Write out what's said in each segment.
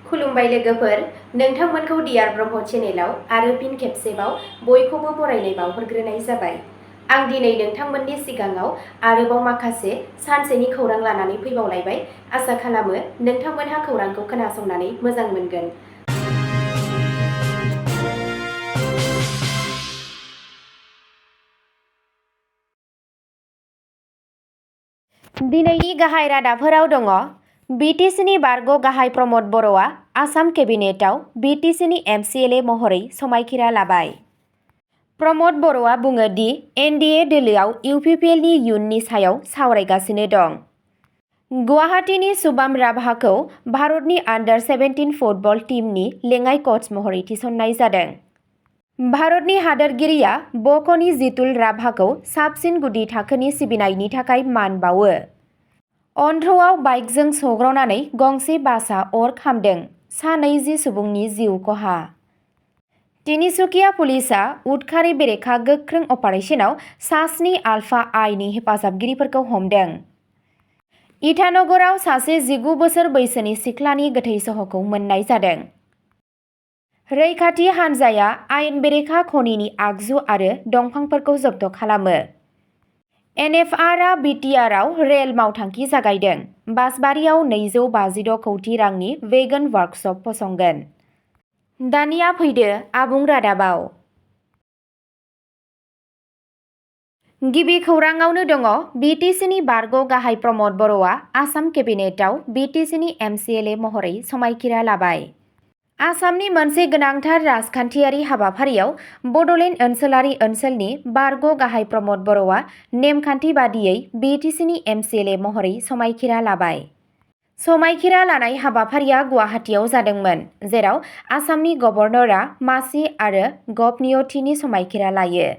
खुलुमबाय लोगोफोर, नोंथांमोनखौ डियार ब्रह्म चेनेलाव आरो फिन खेबसेबाव बयखौबो बरायनाय बावहरग्रोनाय जाबाय। आं दिनै नोंथांमोननि सिगाङाव आरोबाव माखासे सानसेनि खौरां लानानै फैबावलायबाय। आसा खालामो नोंथांमोनहा खौरांखौ खोनासंनानै मोजां मोनगोन। दिनैनि गाहाय रादाबफोराव दङ। BTCनि बारग' गाहाय प्रमद बर'आ आसाम केबिनेटआव BTCनि MCLA महरै समायखिरा लाबाय। प्रमद बर'आ बुङो दि NDA दोलोआव UPPLनि इयुननि सायाव सावरायगासिनो दं। गुवाहाटीनि सुबाम राभाखौ भारतनि आन्डार-17 फुटबल टीमनि लेङाइ कच महरै थिसननाय जादों। भारतनि हादोरगिरिया बक'नि जितुल राभाखौ साबसिन गुदि थाखोनि सिबिनायनि थाखाय मान बावो। अन्ध्रआव बाइकजों सौग्रावनानै गंसे बासआ अर खामदों, सा 20 सुबुंनि जिउ खहा। तिनिसुकिया पुलिसआ उदखारि बेरेखा गोख्रों अपारेशनाव सा 7 आलफा आइनि हेफाजाबगिरिफोरखौ हमदों। इटानगराव सासे 19 बोसोर बैसोनि सिख्लानि गोथै सह'खौ मोन्नाय जादों। रैखाथि हान्जाया आयेन बेरेखा खनिनि आगजु आरो दंफांफोरखौ जब्द खालामो। NFRआ BTRआव रेल मावथांखि जागायदों। बासबारियाव 256 कौटि रांनि वेगन वार्कशप फसंगोन। दानिया फैदो आबुं रादाबाव। गिबि खौराङावनो दङ। BTCनि बारग' गाहाय प्रमद बर'आ आसाम केबिनेटआव BTCनि MCLA महरै समायखिरा लाबाय। आसामनि मोनसे गोनांथार राजखान्थियारि हाबाफारियाव बड'लेण्ड ओनसोलारि ओनसोलनि बारग' गाहाय प्रमद बर'आ नेमखान्थि बादियै BTCनि MCLA महरै समायखिरा लाबाय। समायखिरा लानाय हाबाफारिया गुवाहाटीआव जादोंमोन, जेराव आसामनि गभर्नरआ मासि आरो गभर्नरथिनि समायखिरा लायो।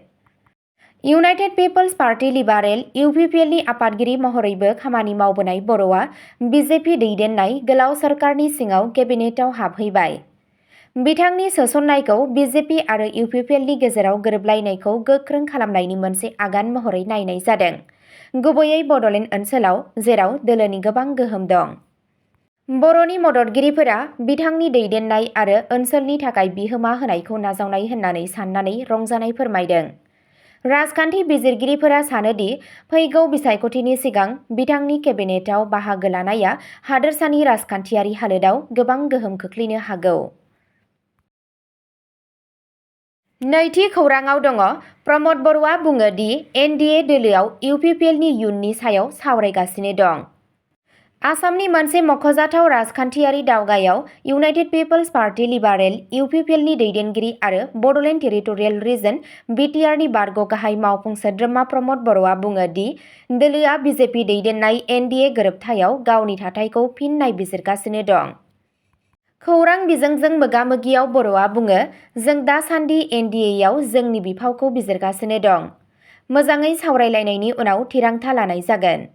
इउनाइटेड पिपल्स पार्टी लिबारेल UPPLनि आफादगिरि महरैबो खामानि मावबोनाय बर'आ BJP दैदेननाय गोलाव सरकारनि सिङाव केबिनेटआव हाबहैबाय। बिथांनि सोसननायखौ BJP आरो UPPLनि गेजेराव गोरोबलायनायखौ गोख्रों खालामनायनि मोनसे आगान महरै नायनाय जादों, गुबैयै बड'लेण्ड ओनसोलाव, जेराव दोलोनि गोबां गोहोम दं। बर'नि मददगिरिफोरा बिथांनि दैदेननाय आरो ओनसोलनि थाखाय बिहोमा होनायखौ नाजावनाय होननानै साननानै रंजानाय फोरमायदों। राजखान्थि बिजिरगिरिफोरा सानो दि फैगौ बिसायख'थिनि सिगां बिथांनि केबिनेटआव बाहागो लानाया हादोरसानि राजखान्थियारि हालोदाव गोबां गोहोम खोख्लैनो हागौ। नैथि खौराङाव दङ। प्रमद बर'आ बुङो दि NDA दोलोआव UPPLनि इयुननि सायाव सावरायगासिनो दं। आसामनि मोनसे मख'जाथाव राजखान्थियारि दावगायाव इउनाइटेड पिपल्स पार्टी लिबारेल UPPLनि दैदेनगिरि आरो बड'लेण्ड टेरिटरियेल रिजन BTRनि बारग' गाहाय मावफुं सोद्रोमा प्रमद बर'आ बुङो दि दोलोआ BJP दैदेननाय NDA गोरोबथायाव गावनि थाथायखौ फिन नायबिजिरगासिनो दं। खौरां बिजोंजों मोगा-मोगियाव बर'आ बुङो, जों दासान्दि NDAआव जोंनि बिफावखौ बिजिरगासिनो दं। मोजाङै सावरायलायनायनि उनाव थिरांथा लानाय जागोन।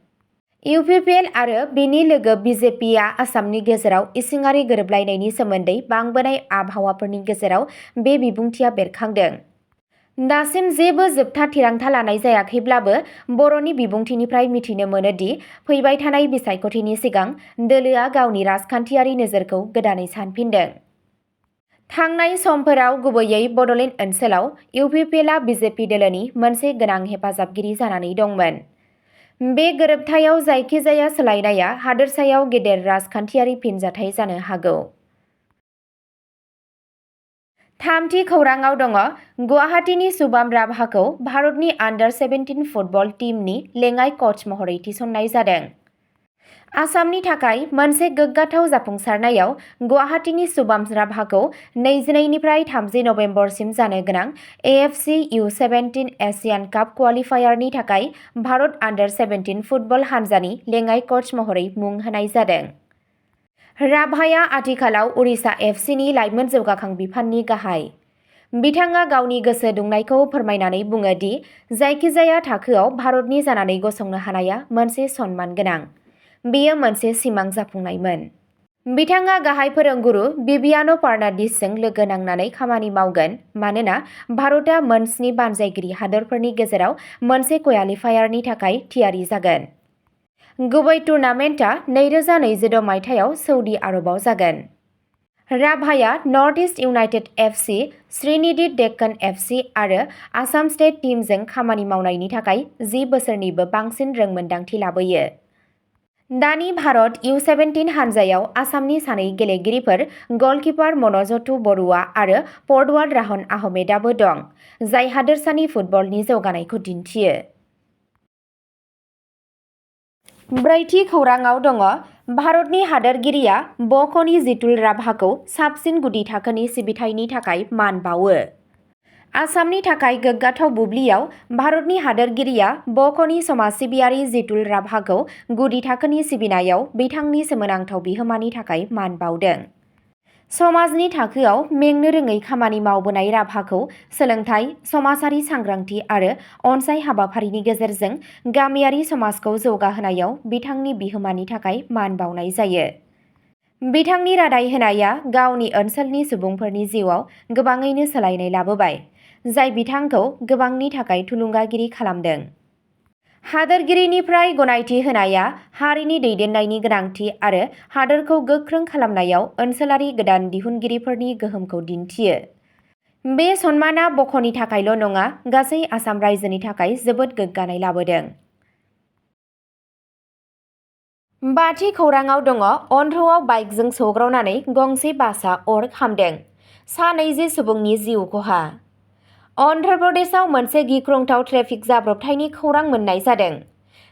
UPPL आरो बेनि लोगो BJPआ आसामनि गेजेराव इसिङारि गोरोबलायनायनि सोमोन्दै बांबोनाय आबहावाफोरनि गेजेराव बे बिबुंथिया बेरखांदों। दासिम जेबो जोबथा थिरांथा लानाय जायाखैब्लाबो बर'नि बिबुंथिनिफ्राय मिथिनो मोनो दि फैबाय थानाय बिसायख'थिनि सिगां दोलोआ गावनि राजखान्थियारि नोजोरखौ गोदानै सानफिनदों। थांनाय समफोराव गुबैयै बड'लेण्ड ओनसोलाव UPPLआ BJP दोलोनि मोनसे गोनां हेफाजाबगिरि जानानै दंमोन। बे गोरोबथायाव जायखिजाया सोलायनाया हादोरसायाव गेदेर राजखान्थियारि फिनजाथाय जानो हागौ। थामथि खौराङाव दङ। गुवाहाटीनि सुबाम राभाखौ भारतनि आन्डार-17 फुटबल टीमनि लेङाइ कच महरै थिसननाय जादों। आसामनि थाखाय मोनसे गोग्गाथाव जाफुंसारनायाव गुवाहाटीनि सुबाम राभाखौ 22 निफ्राय 30 नबेम्बरसिम जानो गोनां AFC U17 एशियान काप क्वालिफायारनि थाखाय भारत आन्डार-17 फुटबल हानजानि लेङाइ कच महरै मुं होनाय जादों। राभाया आथिखालाव उरिष्या FCनि लाइमोन जौगाखां बिफाननि गाहाय। बिथाङा गावनि गोसो दुंनायखौ फोरमायनानै बुङो दि जायखिजाया थाखोआव भारतनि जानानै गसंनो हानाया मोनसे सनमान गोनां। बेयो मोनसे सिमां जाफुंनायमोन। बिथाङा गाहाय फोरोंगुरु बिबियान' फार्नान्डिसजों लोगो नांनानै खामानि मावगोन मानोना भारतआ मोन 7 बानजायगिरि हादोरफोरनि गेजेराव मोनसे क्वालिफायारनि थाखाय थियारि जागोन। गुबै टुर्नामेन्टआ 2026 मायथाइयाव सौदी आरबआव जागोन। राभाया north east united FC, Sreenidi Deccan FC आरो आसाम स्टेट टीमजों खामानि मावनायनि थाखाय 10 बोसोरनिबो बांसिन रोंमोन्दांथि लाबोयो। दानि भारत U17 हानजायाव आसामनि सानै गेलेगिरिफोर गलकिपार मनजतु बरुवा आरो फरवार्ड राहन आहमेदाबो दं, जाय हादोरसानि फुटबलनि जौगानायखौ दिन्थियो। ब्रैथि खौराङाव दङ भारतनि हादोरगिरिया बकनि जितुल राभाखौ साबसिन गुदि थाखोनि सिबिथायनि थाखाय मान बावो। आसामनि थाखाय गोग्गाथाव बुब्लियाव भारतनि हादोरगिरिया बकनि समाज सिबियारि जितुल राभाखौ गुदि थाखोनि सिबिनायाव बिथांनि सोमोनांथाव बिहोमानि थाखाय मान बावदों। समाजनि थाखोआव मेंनो रोङै खामानि मावबोनाय राभाखौ सोलोंथाइ, समाजारि सांग्रांथि आरो अनसाय हाबाफारिनि गेजेरजों गामियारि समाजखौ जौगाहोनायाव बिथांनि बिहोमानि थाखाय मान बावनाय जायो। बिथांनि रादाय होनाया गावनि ओनसोलनि सुबुंफोरनि जिउआव गोबाङैनो सोलायनाय लाबोबाय, जाय बिथांखौ गोबांनि थाखाय थुलुंगागिरि खालामदों। हादोरगिरिनिफ्राय गनायथि होनाया हारिनि दैदेननायनि गोनांथि आरो हादोरखौ गोख्रों खालामनायाव ओनसोलारि गोदान दिहुनगिरिफोरनि गोहोमखौ दिन्थियो। बे सन्माना बकनि थाखायल' नङा, गासै आसाम रायजोनि थाखाय जोबोद गोग्गानाय लाबोदों। बाथि खौराङाव दङ अन्ध्रआव बाइकजों सौग्रावनानै गंसे बासआ अर खामदों, सा 20 सुबुंनि जिउ खहा। अन्ध्र प्रदेशआव मोनसे गिख्रंथाव ट्रेफिक जाब्रबथायनि खौरां मोन्नाय जादों।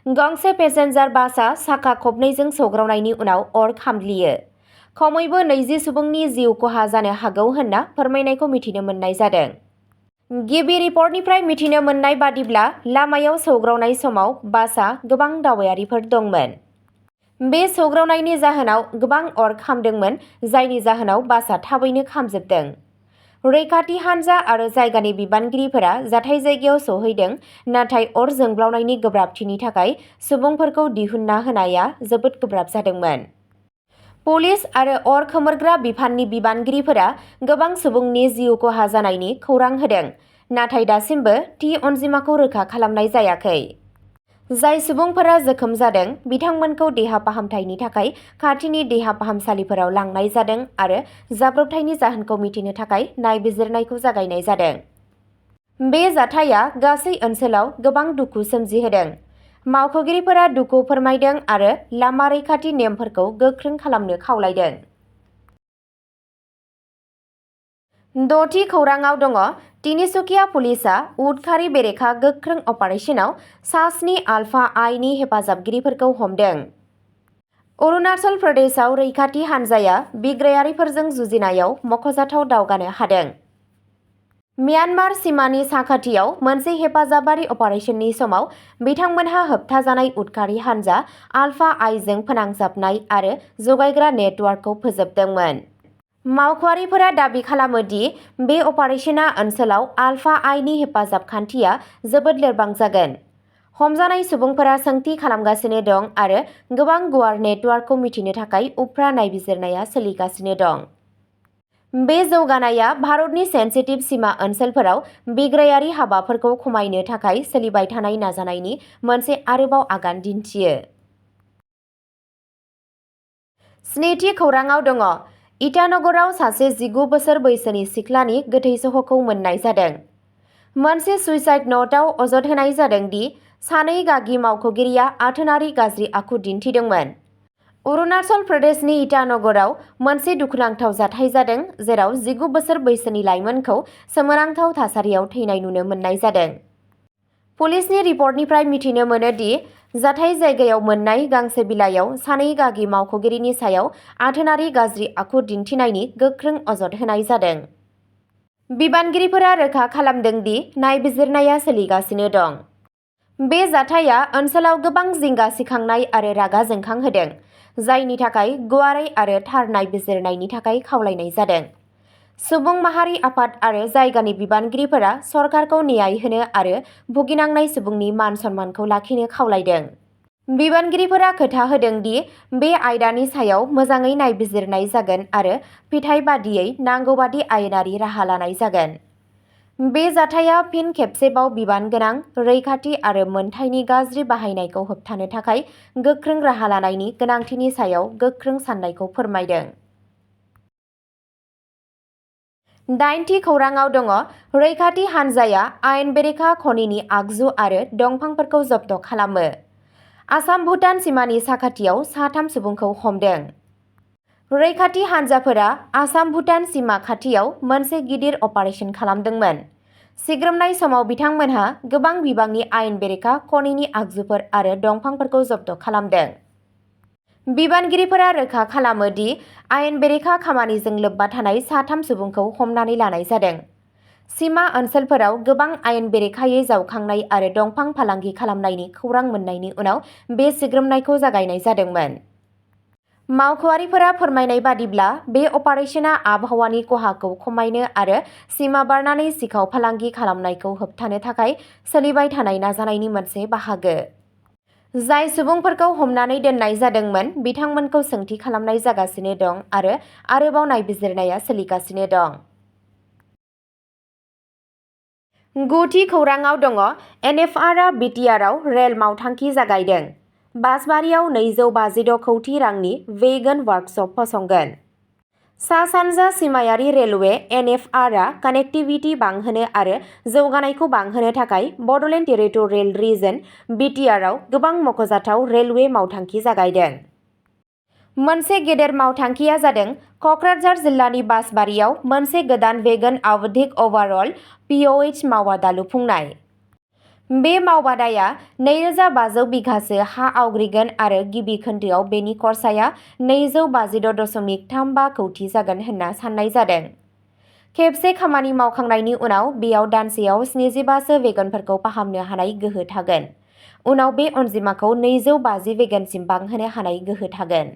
गंसे पेसेन्जार बासआ साखा खबनैजों सौग्रावनायनि उनाव अर खामग्लियो। खमैबो 20 सुबुंनि जिउ खहा जानो हागौ होनना फोरमायनायखौ मिथिनो मोन्नाय जादों। गिबि रिपर्टनिफ्राय मिथिनो मोन्नाय बादिब्ला लामायाव सौग्रावनाय समाव बासआ गोबां दावबायारिफोर दंमोन। बे सौग्रावनायनि जाहोनाव गोबां अर खामदोंमोन, जायनि जाहोनाव बासआ थाबैनो खामजोबदों। रैखाथि हान्जा आरो जायगानि बिबानगिरिफोरा जाथाय जायगायाव सौहैदों, नाथाय अर जोंब्लावनायनि गोब्राबथिनि थाखाय सुबुंफोरखौ दिहुनना होनाया जोबोद गोब्राब जादोंमोन। पुलिस आरो अर खोमोरग्रा बिफाननि बिबानगिरिफोरा गोबां सुबुंनि जिउ खहा जानायनि खौरां होदों, नाथाय दासिमबो थि अनजिमाखौ रोखा खालामनाय जायाखै। जाय सुबुंफोरा जोखोम जादों बिथांमोनखौ देहा फाहामथायनि थाखाय खाथिनि देहा फाहामसालिफोराव लांनाय जादों आरो जाब्रबथायनि जाहोनखौ मिथिनो थाखाय नायबिजिरनायखौ जागायनाय जादों। बे जाथाया गासै ओनसोलाव गोबां दुखु सोमजिहोदों। मावख'गिरिफोरा दुखु फोरमायदों आरो लामा रैखाथि नेमफोरखौ गोख्रों खालामनो खावलायदों। द'थि खौराङाव दङ तिनिसुकिया पुलिसआ उदखारि बेरेखा गोख्रों अपारेशनाव सा 7 आलफा आइनि हेफाजाबगिरिफोरखौ हमदों। अरुणाचल प्रदेशआव रैखाथि हान्जाया बिग्रायारिफोरजों जुजिनायाव मख'जाथाव दावगानो हादों। म्यानमार सिमानि साखाथियाव मोनसे हेफाजाबारि अपारेशननि समाव बिथांमोनहा होबथाजानाय उदखारि हान्जा आलफा आइजों फोनांजाबनाय आरो जगायग्रा नेटवार्कखौ फोजोबदोंमोन। मावख'आरिफोरा दाबि खालामो दि बे अपारेशना ओनसोलाव आलफा आइनि हेफाजाब खान्थिया जोबोद लोरबां जागोन। हमजानाय सुबुंफोरा सोंथि खालामगासिनो दं आरो गोबां गुवार नेटवार्कखौ मिथिनो थाखाय उफ्रा नायबिजिरनाया सोलिगासिनो दं। बे जौगानाया भारतनि सेन्सिटिभ सिमा ओनसोलफोराव बिग्रायारि हाबाफोरखौ खमायनो थाखाय सोलिबाय थानाय नाजानायनि मोनसे आरोबाव आगान दिन्थियो। स्निथि खौराङाव दङ इटानगराव सासे 19 बोसोर बैसोनि सिख्लानि गोथै सह'खौ मोन्नाय जादों। मोनसे सुइसाइड न'टआव अजद होनाय जादों दि सानै गागि मावख'गिरिया आथोनारि गाज्रि आखु दिन्थिदोंमोन। अरुणाचल प्रदेशनि इटानगराव मोनसे दुखुनांथाव जाथाय जादों, जेराव 19 बोसोर बैसोनि लाइमोनखौ सोमोनांथाव थासारियाव थैनाय नुनो मोन्नाय जादों। पुलिसनि रिपर्टनिफ्राय मिथिनो मोनो दि जाथाय जायगायाव मोन्नाय गांसे बिलाइयाव सानै गागि मावख'गिरिनि सायाव आथोनारि गाज्रि आखु दिन्थिनायनि गोख्रों अजद होनाय जादों। बिबानगिरिफोरा रोखा खालामदों दि नायबिजिरनाया सोलिगासिनो दं। बे जाथाया ओनसोलाव गोबां जिंगा सिखांनाय आरो रागा जोंखांहोदों, जायनि थाखाय गुवारै आरो थार नायबिजिरनायनि थाखाय खावलायनाय जादों। सुबुं माहारि आफाद आरो जायगानि बिबानगिरिफोरा सरकारखौ न्याय होनो आरो भुगिनांनाय सुबुंनि मान सन्मानखौ लाखिनो खावलायदों। बिबानगिरिफोरा खोथा होदों दि बे आयदानि सायाव मोजाङै नायबिजिरनाय जागोन आरो फिथाय बादियै नांगौबादि आयेनारि राहा लानाय जागोन। बे जाथाया फिन खेबसेबाव बिबान गोनां, रैखाथि आरो मोनथायनि गाज्रि बाहायनायखौ होबथानो थाखाय गोख्रों राहा लानायनि गोनांथिनि सायाव गोख्रों साननायखौ फोरमायदों। दाइनथि खौराङाव दङ रैखाथि हान्जाया आयेन बेरेखा खनिनि आगजु आरो दंफांफोरखौ जब्द खालामो। आसाम भुटान सिमानि साखाथियाव 3 सुबुंखौ हमदों। रैखाथि हान्जाफोरा आसाम भुटान सिमा खाथियाव मोनसे गिदिर अपारेशन खालामदोंमोन। सिग्रोमनाय समाव बिथांमोनहा गोबां बिबांनि आयेन बेरेखा खनिनि आगजुफोर आरो दंफांफोरखौ जब्द खालामदों। बिबानगिरिफोरा रोखा खालामो दि आयेन बेरेखा खामानिजों लोब्बा थानाय 3 सुबुंखौ हमनानै लानाय जादों। सिमा ओनसोलफोराव गोबां आयेन बेरेखायै जावखांनाय आरो दंफां फालांगि खालामनायनि खौरां मोन्नायनि उनाव बे सिग्रोमनायखौ जागायनाय जादोंमोन। मावख'आरिफोरा फोरमायनाय बादिब्ला बे अपारेशना आबहावानि खहाखौ खमायनो आरो सिमा बारनानै सिखाव फालांगि खालामनायखौ होबथानो थाखाय सोलिबाय थानाय नाजानायनि मोनसे बाहागो। जाय सुबुंफोरखौ हमनानै दोननाय जादोंमोन बिथांमोनखौ सोंथि खालामनाय जागासिनो दं आरो आरोबाव नायबिजिरनाया सोलिगासिनो दं। 9थि खौराङाव दङ एनएफआरआ बिटिआरआव रेल मावथांखि जागायदों। बासबारियाव 256 कौटि रांनि वेगन वार्कशप फसंगोन। सा-सानजा सिमायारि रेलवे एनएफआरआ कानेक्टिभिटी बांहोनो आरो जौगानायखौ बांहोनो थाखाय बड'लेण्ड टेरिटरियेल रिजन बिटिआरआव गोबां मख'जाथाव रेलवे मावथांखि जागायदों। मोनसे गेदेर मावथांखिया जादों क'क्राझार जिल्लानि बासबारियाव मोनसे गोदान वेगन आवधिक अभारअल पिअएइच मावबादा लुफुंनाय। बे मावबादाया 2500 बिघासो हा आवग्रिगोन आरो गिबि खोन्दोआव बेनि खरसाया 256.35 कौटि जागोन होनना साननाय जादों। खेबसे खामानि मावखांनायनि उनाव बेयाव दानसेयाव 75 सो वेगनफोरखौ फाहामनो हानाय गोहो थागोन। उनाव बे अनजिमाखौ 250 वेगनसिम बांहोनो हानाय गोहो थागोन।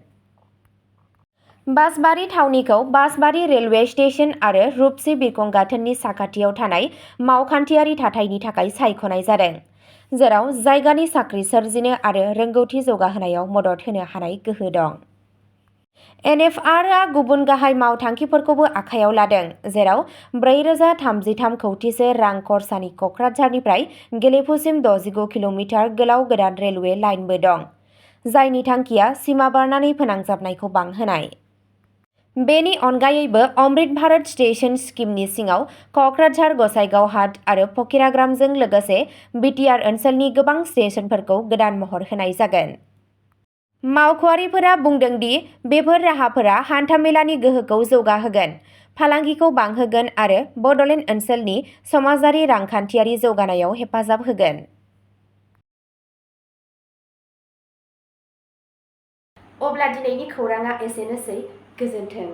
बासबारि थावनिखौ बासबारि रेलवे स्टेशन आरो रुपसि बिरखं गाथोननि साखाथियाव थानाय मावखान्थियारि थाथायनि थाखाय सायख'नाय जादों, जेराव जायगानि साख्रि सोरजिनो आरो रोंगौथि जौगाहोनायाव मदद होनो हानाय गोहो दं। एनएफआरआ गुबुन गाहाय मावथांखिफोरखौबो आखायाव लादों, जेराव 4033 कौटिसो रां खरसानि क'क्राझारनिफ्राय गेलेफुसिम 65 किल'मिटार गोलाव गोदान रेलवे लाइनबो दं, जायनि थांखिया सिमा बारनानै फोनांजाबनायखौ बांहोनाय। बेनि अनगायैबो अमृत भारत स्टेशन स्किमनि सिङाव क'क्राझार गसाइगावहाट आरो फकिराग्रामजों लोगोसे बिटिआर ओनसोलनि गोबां स्टेशनफोरखौ गोदान महर होनाय जागोन। मावख'आरिफोरा बुंदों दि बेफोर राहाफोरा हान्थामेलानि गोहोखौ जौगाहोगोन, फालांगिखौ बांहोगोन आरो बड'लेण्ड ओनसोलनि समाजारि रांखान्थियारि जौगानायाव हेफाजाब होगोन। अब्ला दिनैनि खौराङा एसेनोसै। गोजोन्थों।